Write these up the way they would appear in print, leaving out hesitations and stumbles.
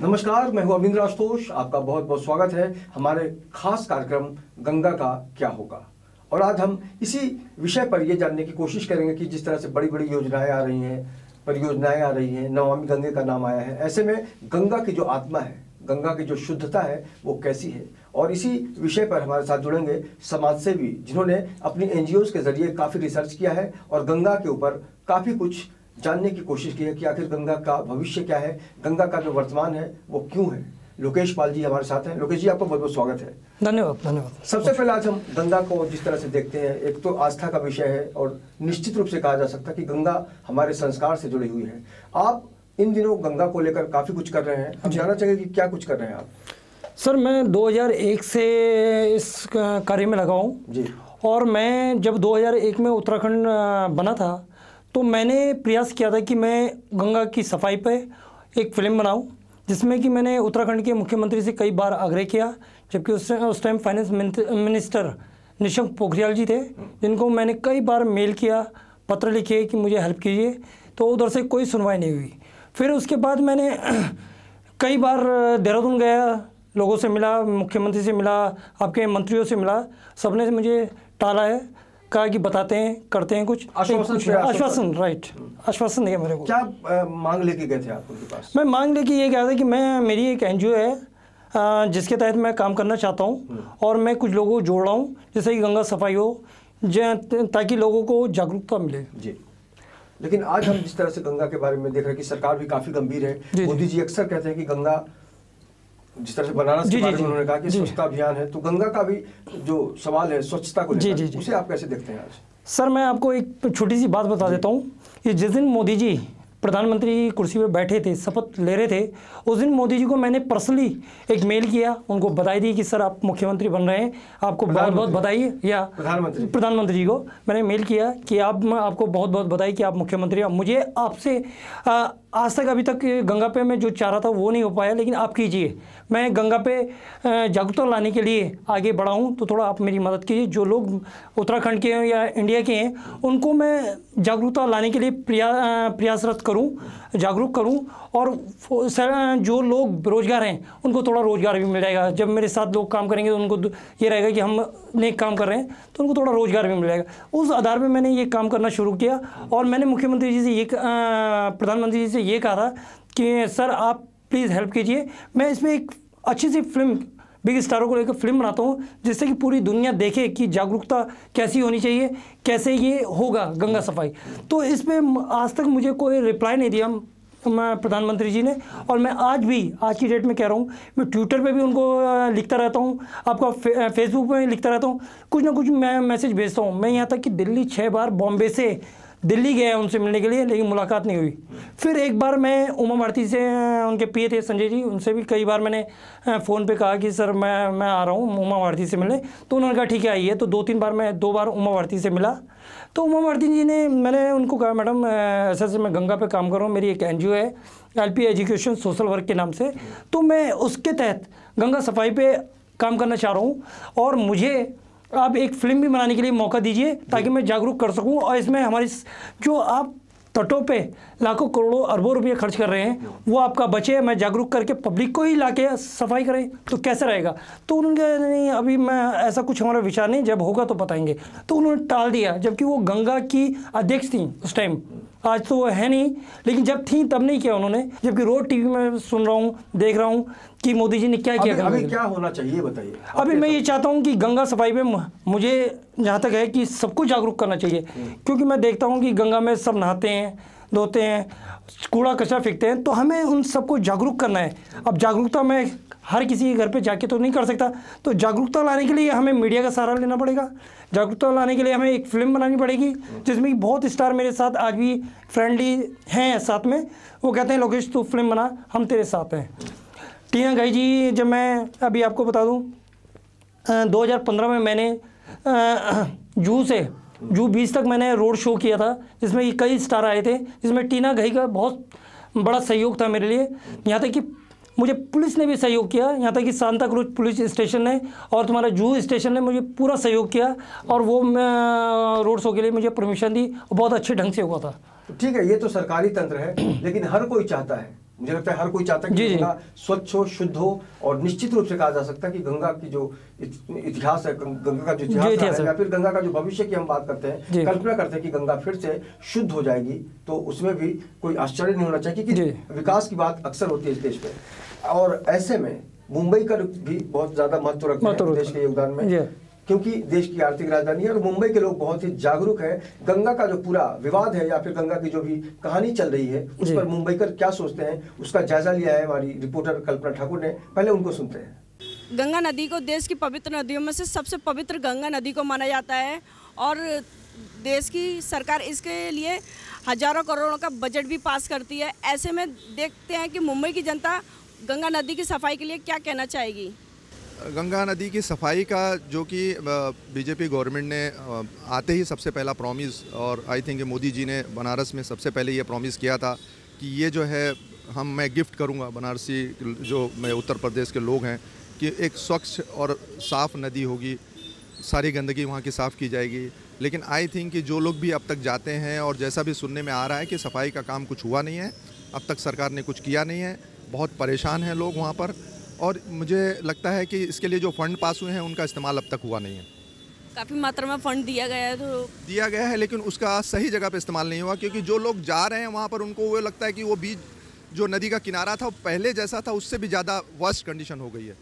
नमस्कार, मैं हूं अरविंद राजतोष। आपका बहुत बहुत स्वागत है हमारे खास कार्यक्रम गंगा का क्या होगा। और आज हम इसी विषय पर यह जानने की कोशिश करेंगे कि जिस तरह से बड़ी बड़ी योजनाएं आ रही हैं, परियोजनाएं आ रही हैं, नमामि गंगे का नाम आया है, ऐसे में गंगा की जो आत्मा है, गंगा की जो शुद्धता है वो कैसी है। और इसी विषय पर हमारे साथ जुड़ेंगे समाजसेवी जिन्होंने अपनी NGOs के जरिए काफ़ी रिसर्च किया है और गंगा के ऊपर काफ़ी कुछ जानने की कोशिश की है कि आखिर गंगा का भविष्य क्या है, गंगा का जो वर्तमान है वो क्यों है। लोकेश पाल जी हमारे साथ हैं। लोकेश जी, आपका बहुत बहुत स्वागत है। धन्यवाद धन्यवाद। सबसे पहले आज हम गंगा को जिस तरह से देखते हैं, एक तो आस्था का विषय है और निश्चित रूप से कहा जा सकता है कि गंगा हमारे संस्कार से जुड़ी हुई है। आप इन दिनों गंगा को लेकर काफ़ी कुछ कर रहे हैं, हम जानना चाहेंगे कि क्या कुछ कर रहे हैं आप। सर, मैं 2001 से इस कार्य में लगा हूँ जी। और मैं जब 2001 में उत्तराखंड बना था तो मैंने प्रयास किया था कि मैं गंगा की सफाई पे एक फिल्म बनाऊं, जिसमें कि मैंने उत्तराखंड के मुख्यमंत्री से कई बार आग्रह किया, जबकि उस time finance minister Nishank Pokhriyal ji थे, जिनको मैंने कई बार मेल किया, पत्र लिखे कि मुझे हेल्प कीजिए, तो उधर से कोई सुनवाई नहीं हुई। फिर उसके बाद मैंने कई बार देहरादून गया, लोगों से मिला, मुख्यमंत्री से मिला, आपके मंत्रियों से मिला, सबने मुझे टाला है, कहा कि बताते हैं, करते हैं कुछ आश्वासन राइट आश्वासन दिया मेरे को। क्या मांग लेके गए थे आप उनके पास? मैं मांग लेके ये कहा था कि मेरी एक NGO है जिसके तहत मैं काम करना चाहता हूँ और मैं कुछ लोगों को जोड़ रहा हूँ, जैसे कि गंगा सफाई हो, ताकि लोगों को जागरूकता मिले। जी। लेकिन आज हम जिस तरह से गंगा के बारे में देख रहे हैं कि सरकार भी काफ़ी गंभीर है। मोदी जी अक्सर कहते हैं कि गंगा, जिस तरह से बनारस के बारे में उन्होंने कहा कि स्वच्छता अभियान है, तो गंगा का भी जो सवाल है स्वच्छता को लेकर, उसे आप कैसे देखते हैं आज? सर, मैं आपको एक छोटी सी बात बता देता हूँ कि जिस दिन मोदी जी प्रधानमंत्री कुर्सी पर बैठे थे, शपथ ले रहे थे, उस दिन मोदी जी को मैंने पर्सनली एक मेल किया, उनको बधाई दी कि सर आप मुख्यमंत्री बन रहे हैं, आपको बहुत बहुत बधाई। या प्रधानमंत्री जी को मैंने मेल किया कि आपको बहुत बहुत बधाई कि आप मुख्यमंत्री। मुझे आपसे आज तक अभी तक गंगा पे मैं जो चाह रहा था वो नहीं हो पाया, लेकिन आप कीजिए। मैं गंगा पे जागरूकता लाने के लिए आगे बढ़ा हूँ, तो थोड़ा आप मेरी मदद कीजिए। जो लोग उत्तराखंड के हैं या इंडिया के हैं, उनको मैं जागरूकता लाने के लिए प्रयासरत करूँ, जागरूक करूँ, और जो लोग बेरोजगार हैं उनको थोड़ा रोज़गार भी मिल जाएगा। जब मेरे साथ लोग काम करेंगे तो उनको ये रहेगा कि हम नेक काम कर रहे हैं, तो उनको थोड़ा रोज़गार भी मिल जाएगा। उस आधार पर मैंने ये काम करना शुरू किया और मैंने मुख्यमंत्री जी से प्रधानमंत्री जी से ये कहा था कि सर आप प्लीज़ हेल्प कीजिए। मैं इसमें एक अच्छी सी फिल्म, बिग स्टारों को लेकर फिल्म बनाता हूँ, जिससे कि पूरी दुनिया देखे कि जागरूकता कैसी होनी चाहिए, कैसे ये होगा गंगा सफाई। तो इस पर आज तक मुझे कोई रिप्लाई नहीं दिया प्रधानमंत्री जी ने, और मैं आज की डेट में कह रहा हूँ, मैं ट्विटर पे भी उनको लिखता रहता हूँ, आपका फेसबुक पे भी लिखता रहता हूँ, कुछ ना कुछ मैं मैसेज भेजता हूँ। मैं यहाँ तक कि दिल्ली 6 बार, बॉम्बे से दिल्ली गया उनसे मिलने के लिए, लेकिन मुलाकात नहीं हुई। फिर एक बार मैं उमा भारती से, उनके PA थे संजय जी, उनसे भी कई बार मैंने फ़ोन पे कहा कि सर मैं आ रहा हूँ उमा भारती से मिलने, तो उन्होंने कहा ठीक है आइए। तो 2 बार उमा भारती से मिला। तो उमा भारती जी ने, मैंने उनको कहा मैडम ऐसे मैं गंगा पे काम कर रहा हूँ, मेरी एक NGO है LP एजुकेशन सोशल वर्क के नाम से, तो मैं उसके तहत गंगा सफाई पे काम करना चाह रहा हूँ और मुझे आप एक फिल्म भी बनाने के लिए मौका दीजिए, ताकि मैं जागरूक कर सकूं। और इसमें हमारी जो आप तटों पे लाखों करोड़ों अरबों रुपये खर्च कर रहे हैं, वो आपका बचे, मैं जागरूक करके पब्लिक को ही लाके सफाई करें तो कैसे रहेगा। तो उन्होंने कहा नहीं, अभी मैं ऐसा कुछ हमारा विचार नहीं, जब होगा तो बताएंगे। तो उन्होंने टाल दिया, जबकि वो गंगा की अध्यक्ष थी उस टाइम, आज तो वो है नहीं, लेकिन जब थी तब नहीं किया उन्होंने। जबकि रोज TV में सुन रहा हूँ, देख रहा हूँ कि मोदी जी ने क्या किया। अभी क्या होना चाहिए बताइए। अभी मैं ये चाहता हूँ कि गंगा सफाई पे मुझे जहाँ तक है कि सबको जागरूक करना चाहिए, क्योंकि मैं देखता हूँ कि गंगा में सब नहाते हैं, धोते हैं, कूड़ा कचरा फेंकते हैं, तो हमें उन सबको जागरूक करना है। अब जागरूकता मैं हर किसी के घर पे जाके तो नहीं कर सकता, तो जागरूकता लाने के लिए हमें मीडिया का सहारा लेना पड़ेगा। जागरूकता लाने के लिए हमें एक फिल्म बनानी पड़ेगी, जिसमें बहुत स्टार मेरे साथ आज भी फ्रेंडली हैं साथ में। वो कहते हैं लोकेश तू फिल्म बना, हम तेरे साथ हैं। टीना घई जी, जब मैं अभी आपको बता दूँ 2015 में मैंने जूह बीच तक मैंने रोड शो किया था, जिसमें कई स्टार आए थे, जिसमें टीना घई का बहुत बड़ा सहयोग था मेरे लिए। यहाँ तक कि मुझे पुलिस ने भी सहयोग किया, यहाँ तक कि सांता क्रूज पुलिस स्टेशन ने और तुम्हारा जूहू स्टेशन ने मुझे पूरा सहयोग किया, और वो रोड शो के लिए मुझे परमिशन दी, और बहुत अच्छे ढंग से हुआ था। ठीक है, ये तो सरकारी तंत्र है, लेकिन हर कोई चाहता है मुझे लगता है हर कोई चाहता है कि गंगा स्वच्छ हो, शुद्ध हो, और निश्चित रूप से कहा जा सकता है कि गंगा की जो इतिहास है, गंगा का जो इतिहास है, या फिर गंगा का जो भविष्य की हम बात करते हैं, कल्पना करते हैं कि गंगा फिर से शुद्ध हो जाएगी, तो उसमें भी कोई आश्चर्य नहीं होना चाहिए, क्योंकि विकास की बात अक्सर होती है इस देश में। और ऐसे में मुंबई का भी बहुत ज्यादा महत्व रखते हैं देश के योगदान में, क्योंकि देश की आर्थिक राजधानी है और मुंबई के लोग बहुत ही जागरूक हैं। गंगा का जो पूरा विवाद है या फिर गंगा की जो भी कहानी चल रही है उस पर मुंबईकर क्या सोचते हैं, उसका जायजा लिया है हमारी रिपोर्टर कल्पना ठाकुर ने। पहले उनको सुनते हैं। गंगा नदी को देश की पवित्र नदियों में से सबसे पवित्र गंगा नदी को माना जाता है और देश की सरकार इसके लिए हजारों करोड़ों का बजट भी पास करती है। ऐसे में देखते हैं कि मुंबई की जनता गंगा नदी की सफाई के लिए क्या कहना चाहेगी। गंगा नदी की सफाई का जो कि बीजेपी गवर्नमेंट ने आते ही सबसे पहला प्रॉमिस, और आई थिंक मोदी जी ने बनारस में सबसे पहले ये प्रॉमिस किया था कि ये जो है मैं गिफ्ट करूँगा बनारसी जो मैं उत्तर प्रदेश के लोग हैं, कि एक स्वच्छ और साफ़ नदी होगी, सारी गंदगी वहाँ की साफ़ की जाएगी। लेकिन आई थिंक कि जो लोग भी अब तक जाते हैं और जैसा भी सुनने में आ रहा है कि सफाई का काम कुछ हुआ नहीं है, अब तक सरकार ने कुछ किया नहीं है, बहुत परेशान हैं लोग वहाँ पर। और मुझे लगता है कि इसके लिए जो फंड पास हुए हैं उनका इस्तेमाल अब तक हुआ नहीं है। काफ़ी मात्रा में फंड दिया गया है, तो दिया गया है लेकिन उसका सही जगह पे इस्तेमाल नहीं हुआ, क्योंकि जो लोग जा रहे हैं वहाँ पर उनको वो लगता है कि वो बीच जो नदी का किनारा था पहले जैसा था उससे भी ज़्यादा वर्स्ट कंडीशन हो गई है।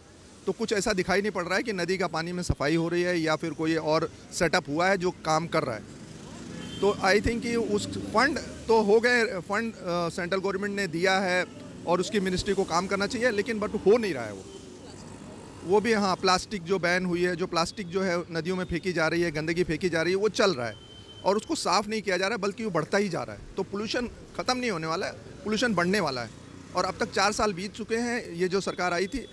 तो कुछ ऐसा दिखाई नहीं पड़ रहा है कि नदी का पानी में सफाई हो रही है या फिर कोई और सेटअप हुआ है जो काम कर रहा है। तो आई थिंक कि उस फंड तो हो गए, फंड सेंट्रल गवर्नमेंट ने दिया है और उसकी मिनिस्ट्री को काम करना चाहिए, लेकिन बट हो नहीं रहा है वो भी। हाँ, प्लास्टिक जो बैन हुई है, जो प्लास्टिक जो है नदियों में फेंकी जा रही है, गंदगी फेंकी जा रही है, वो चल रहा है और उसको साफ़ नहीं किया जा रहा है, बल्कि वो बढ़ता ही जा रहा है। तो पोल्यूशन ख़त्म नहीं होने वाला है, पोल्यूशन बढ़ने वाला है। और अब तक 4 साल बीत चुके हैं, ये जो सरकार आई थी,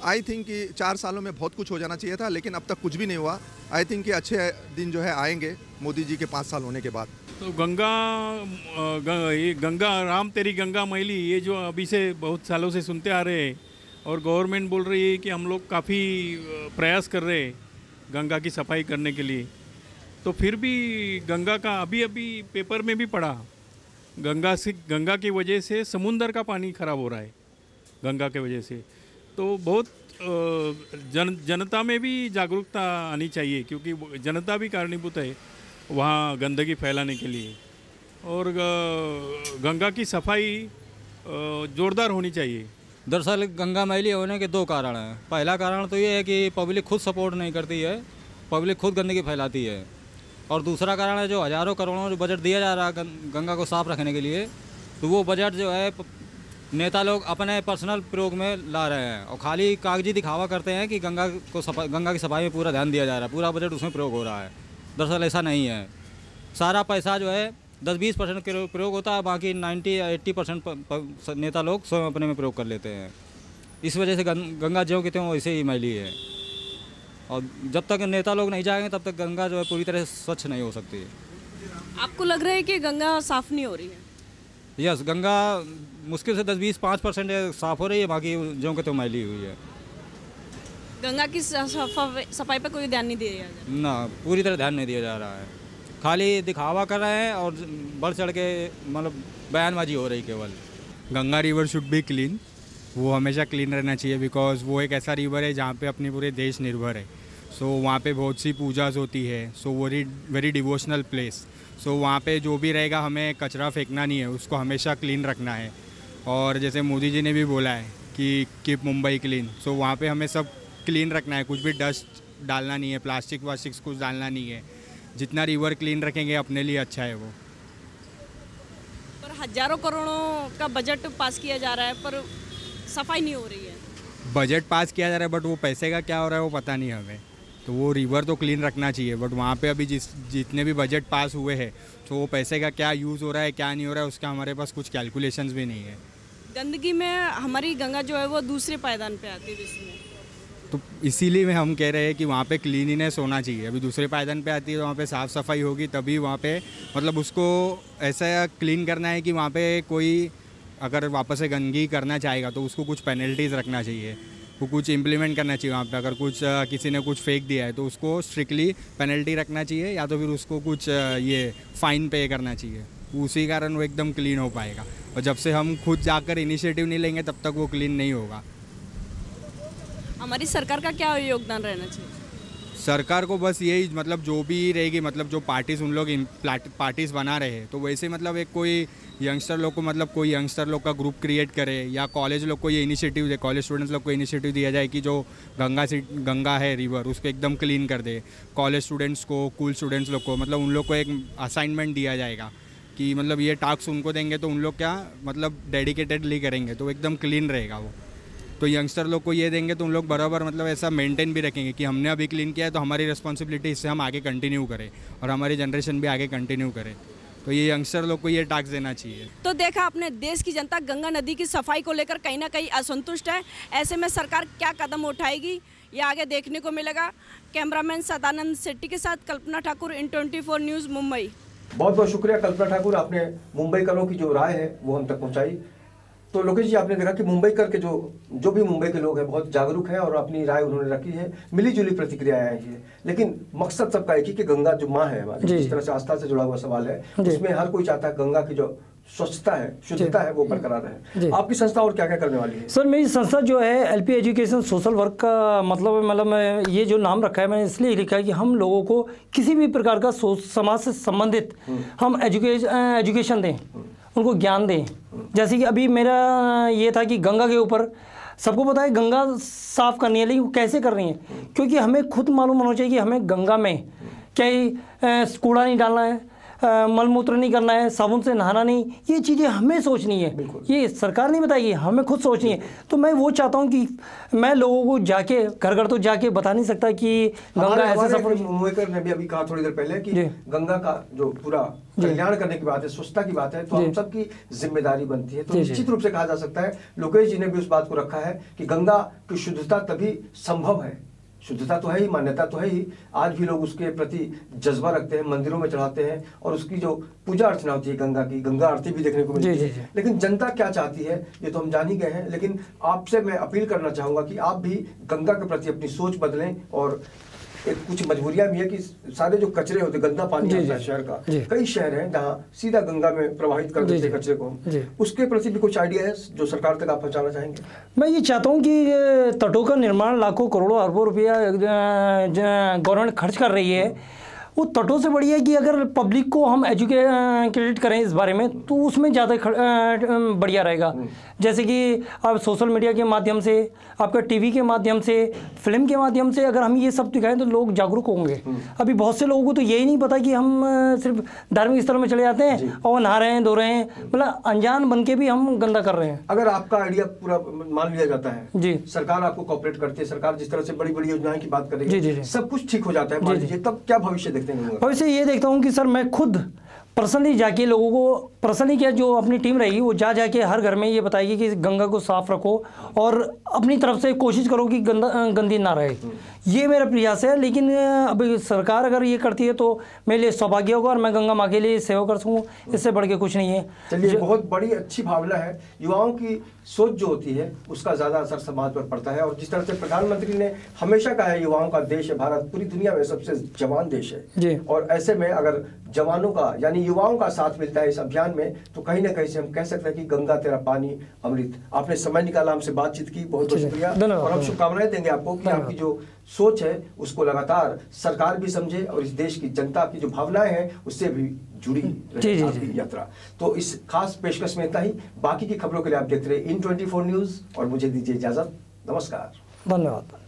आई थिंक कि 4 सालों में बहुत कुछ हो जाना चाहिए था, लेकिन अब तक कुछ भी नहीं हुआ। आई थिंक कि अच्छे दिन जो है आएंगे मोदी जी के 5 साल होने के बाद। तो ये गंगा राम तेरी गंगा मैली, ये जो अभी से बहुत सालों से सुनते आ रहे हैं, और गवर्नमेंट बोल रही है कि हम लोग काफ़ी प्रयास कर रहे हैं गंगा की सफाई करने के लिए, तो फिर भी गंगा का अभी पेपर में भी पढ़ा, गंगा की वजह से समुंदर का पानी खराब हो रहा है गंगा के वजह से। तो बहुत जनता में भी जागरूकता आनी चाहिए, क्योंकि जनता भी कारणीभूत है वहाँ गंदगी फैलाने के लिए। और गंगा की सफाई ज़ोरदार होनी चाहिए। दरअसल गंगा मैली होने के 2 कारण हैं। पहला कारण तो ये है कि पब्लिक खुद सपोर्ट नहीं करती है, पब्लिक खुद गंदगी फैलाती है। और दूसरा कारण है जो हज़ारों करोड़ों जो बजट दिया जा रहा है गंगा को साफ़ रखने के लिए, तो वो बजट जो है नेता लोग अपने पर्सनल प्रयोग में ला रहे हैं और खाली कागजी दिखावा करते हैं कि गंगा की सफाई में पूरा ध्यान दिया जा रहा है, पूरा बजट उसमें प्रयोग हो रहा है। दरअसल ऐसा नहीं है। सारा पैसा जो है 10-20% के प्रयोग होता है, बाकी 90-80% नेता लोग स्वयं अपने में प्रयोग कर लेते हैं। इस वजह से गंगा ज्यों की त्यों वैसे ही मैली है, और जब तक नेता लोग नहीं जाएंगे तब तक गंगा जो है पूरी तरह से स्वच्छ नहीं हो सकती है। आपको लग रहा है कि गंगा साफ़ नहीं हो रही है? यस, गंगा मुश्किल से 10-5% साफ़ हो रही है, बाकी ज्यों की त्यों मैली हुई है। गंगा की सफाई पर कोई ध्यान नहीं दिया जा रहा? ना, पूरी तरह ध्यान नहीं दिया जा रहा है, खाली दिखावा कर रहे हैं और बढ़ चढ़ के मतलब बयानबाजी हो रही केवल। Ganga river should be clean, वो हमेशा क्लीन रहना चाहिए, बिकॉज वो एक ऐसा रिवर है जहाँ पे अपनी पूरे देश निर्भर है। सो वहाँ पे बहुत सी पूजाज होती है, सो वेरी डिवोशनल प्लेस। सो वहाँ पे जो भी रहेगा हमें कचरा फेंकना नहीं है, उसको हमेशा क्लीन रखना है। और जैसे मोदी जी ने भी बोला है कि कीप मुंबई क्लीन, सो वहाँ पे हमें सब क्लीन रखना है, कुछ भी डस्ट डालना नहीं है, प्लास्टिक वास्टिक कुछ डालना नहीं है। जितना रिवर क्लीन रखेंगे अपने लिए अच्छा है वो। पर हजारों करोड़ों का बजट पास किया जा रहा है पर सफाई नहीं हो रही है। बजट पास किया जा रहा है बट वो पैसे का क्या हो रहा है वो पता नहीं हमें। तो वो रिवर तो क्लीन रखना चाहिए, बट वहाँ पे अभी जितने भी बजट पास हुए हैं तो वो पैसे का क्या यूज़ हो रहा है क्या नहीं हो रहा है उसका हमारे पास कुछ कैलकुलेशंस भी नहीं है। गंदगी में हमारी गंगा जो है वो दूसरे पायदान पे आती है विश्व में, तो इसीलिए हम कह रहे हैं कि वहाँ पे क्लीनिनेस होना चाहिए। अभी दूसरे पायदान पे आती है तो वहाँ पे साफ़ सफाई होगी तभी वहाँ पे मतलब उसको ऐसा क्लीन करना है कि वहाँ पे कोई अगर वापस से गंदगी करना चाहेगा तो उसको कुछ पेनल्टीज़ रखना चाहिए, वो कुछ इम्प्लीमेंट करना चाहिए। वहाँ पे अगर कुछ किसी ने कुछ फेंक दिया है तो उसको स्ट्रिक्टली पेनल्टी रखना चाहिए या तो फिर उसको कुछ ये फ़ाइन पे करना चाहिए। उसी कारण वो एकदम क्लीन हो पाएगा। और जब से हम खुद जाकर इनिशिएटिव नहीं लेंगे तब तक वो क्लीन नहीं होगा। हमारी सरकार का क्या योगदान रहना चाहिए? सरकार को बस यही मतलब जो भी रहेगी, मतलब जो पार्टीज उन लोग पार्टीज बना रहे हैं तो वैसे मतलब एक कोई यंगस्टर लोग को मतलब कोई यंगस्टर लोग का ग्रुप क्रिएट करे, या कॉलेज लोग को ये इनिशिएटिव दे, कॉलेज स्टूडेंट्स लोग को इनिशिएटिव दिया जाए कि जो गंगा है रिवर उसको एकदम क्लीन कर दे। कॉलेज स्टूडेंट्स को, स्कूल स्टूडेंट्स लोग को मतलब उन लोग को एक असाइनमेंट दिया जाएगा कि मतलब ये टास्क उनको देंगे तो उन लोग क्या मतलब डेडिकेटेडली करेंगे तो एकदम क्लीन रहेगा वो। तो यंगस्टर लोग को ये देंगे तो उन लोग बराबर मतलब ऐसा मेंटेन भी रखेंगे कि हमने अभी क्लीन किया है तो हमारी रिस्पॉन्सिबिलिटी इससे हम आगे कंटिन्यू करें और हमारी जनरेशन भी आगे कंटिन्यू करे। तो ये यंगस्टर लोग को ये टास्क देना चाहिए। तो देखा अपने देश की जनता गंगा नदी की सफाई को लेकर कहीं ना कहीं असंतुष्ट है। ऐसे में सरकार क्या कदम उठाएगी ये आगे देखने को मिलेगा। कैमरामैन सदानंद सेट्टी के साथ कल्पना ठाकुर, IN24 न्यूज़, मुंबई। बहुत बहुत शुक्रिया कल्पना ठाकुर, आपने मुंबईकरों की जो राय है वो हम तक पहुंचाई। तो लोकेश जी, आपने देखा कि मुंबईकर के जो भी मुंबई के लोग हैं बहुत जागरूक हैं और अपनी राय उन्होंने रखी है, मिलीजुली प्रतिक्रियाएं आई है। लेकिन मकसद सबका एक ही कि गंगा जो माँ है हमारी, जिस तरह से आस्था से जुड़ा हुआ सवाल है, उसमें हर कोई चाहता है गंगा की जो स्वच्छता है, शुद्धता है, वो बरकरार रहे। आपकी संस्था और क्या क्या करने वाली है? सर, मेरी संस्था जो है LP एजुकेशन सोशल वर्क का मतलब ये जो नाम रखा है मैंने इसलिए लिखा है कि हम लोगों को किसी भी प्रकार का समाज से संबंधित हम एजुकेशन दें, उनको ज्ञान दें। जैसे कि अभी मेरा ये था कि गंगा के ऊपर सबको पता है गंगा साफ़ करनी है, लेकिन वो कैसे कर रही है, क्योंकि हमें खुद मालूम होना चाहिए कि हमें गंगा में क्या कूड़ा नहीं डालना है, मलमूत्र नहीं करना है, साबुन से नहाना नहीं, ये चीज़ें हमें सोचनी है, ये सरकार नहीं बताएगी, हमें खुद सोचनी है। तो मैं वो चाहता हूँ कि मैं लोगों को जाके घर घर तो जाके बता नहीं सकता कि गंगा ऐसे सफर। मुंबईकर ने भी अभी कहा थोड़ी देर पहले कि गंगा का जो पूरा कल्याण करने की बात है, स्वच्छता की बात है, तो हम सबकी जिम्मेदारी बनती है। तो निश्चित रूप से कहा जा सकता है, लोकेश जी ने भी उस बात को रखा है कि गंगा की शुद्धता तभी संभव है। शुद्धता तो है ही, मान्यता तो है ही, आज भी लोग उसके प्रति जज्बा रखते हैं, मंदिरों में चढ़ाते हैं और उसकी जो पूजा अर्चना होती है गंगा की, गंगा आरती भी देखने को मिलती है। लेकिन जनता क्या चाहती है ये तो हम जान ही गए हैं। लेकिन आपसे मैं अपील करना चाहूँगा कि आप भी गंगा के प्रति अपनी सोच बदलें। और एक कुछ मजबूरियां भी है कि सारे जो कचरे होते, गंदा पानी आता है शहर का, कई शहर हैं जहाँ सीधा गंगा में प्रवाहित कर देते कचरे को, उसके प्रति भी कुछ आइडिया है जो सरकार तक आप पहुँचाना चाहेंगे? मैं ये चाहता हूँ कि तटों का निर्माण लाखों करोड़ों अरबों रुपया गवर्नमेंट खर्च कर रही है, वो तटों से बढ़िया है कि अगर पब्लिक को हम एजुकेट करें इस बारे में तो उसमें ज़्यादा बढ़िया रहेगा। जैसे कि आप सोशल मीडिया के माध्यम से, आपका टीवी के माध्यम से, फिल्म के माध्यम से अगर हम ये सब दिखाएं तो लोग जागरूक होंगे। अभी बहुत से लोगों को तो यही नहीं पता कि हम सिर्फ धार्मिक स्थल में चले जाते हैं और नहा रहे हैं, धो रहे हैं, मतलब अनजान बन के भी हम गंदा कर रहे हैं। अगर आपका आइडिया पूरा मान लिया जाता है जी, सरकार आपको कॉपरेट करती है, सरकार जिस तरह से बड़ी बड़ी योजनाएं की बात करेगी, सब कुछ ठीक हो जाता है मान लीजिए, तब क्या भविष्य देखते हैं? भविष्य ये देखता हूँ कि सर मैं खुद पर्सनली जाके लोगों को, पर्सनली क्या जो अपनी टीम रहेगी वो जाके हर घर में ये बताएगी कि गंगा को साफ रखो और अपनी तरफ से कोशिश करो कि गंदी ना रहे। ये मेरा प्रयास है। लेकिन अभी सरकार अगर ये करती है तो मेरे लिए सौभाग्य होगा और मैं गंगा माँ के लिए सेवा कर सकूँ, इससे बढ़ के कुछ नहीं है। चलिए, बहुत बड़ी अच्छी भावना है। युवाओं की सोच जो होती है उसका ज़्यादा असर समाज पर पड़ता है। और जिस तरह से प्रधानमंत्री ने हमेशा कहा है युवाओं का देश है भारत, पूरी दुनिया में सबसे जवान देश है। और ऐसे में अगर जवानों का यानी युवाओं का साथ मिलता है इस अभियान में तो कहीं ना कहीं से हम कह सकते हैं कि गंगा तेरा पानी अमृत। आपने समय निकाला, हमसे बातचीत की, बहुत बहुत शुक्रिया। और हम शुभकामनाएं देंगे आपको कि आपकी जो सोच है उसको लगातार सरकार भी समझे और इस देश की जनता की जो भावनाएं हैं उससे भी जुड़ी रहे आपकी यात्रा। तो इस खास पेशकश में इतना ही। बाकी की खबरों के लिए आप देखते रहे IN24 न्यूज़ और मुझे दीजिए इजाजत। नमस्कार, धन्यवाद।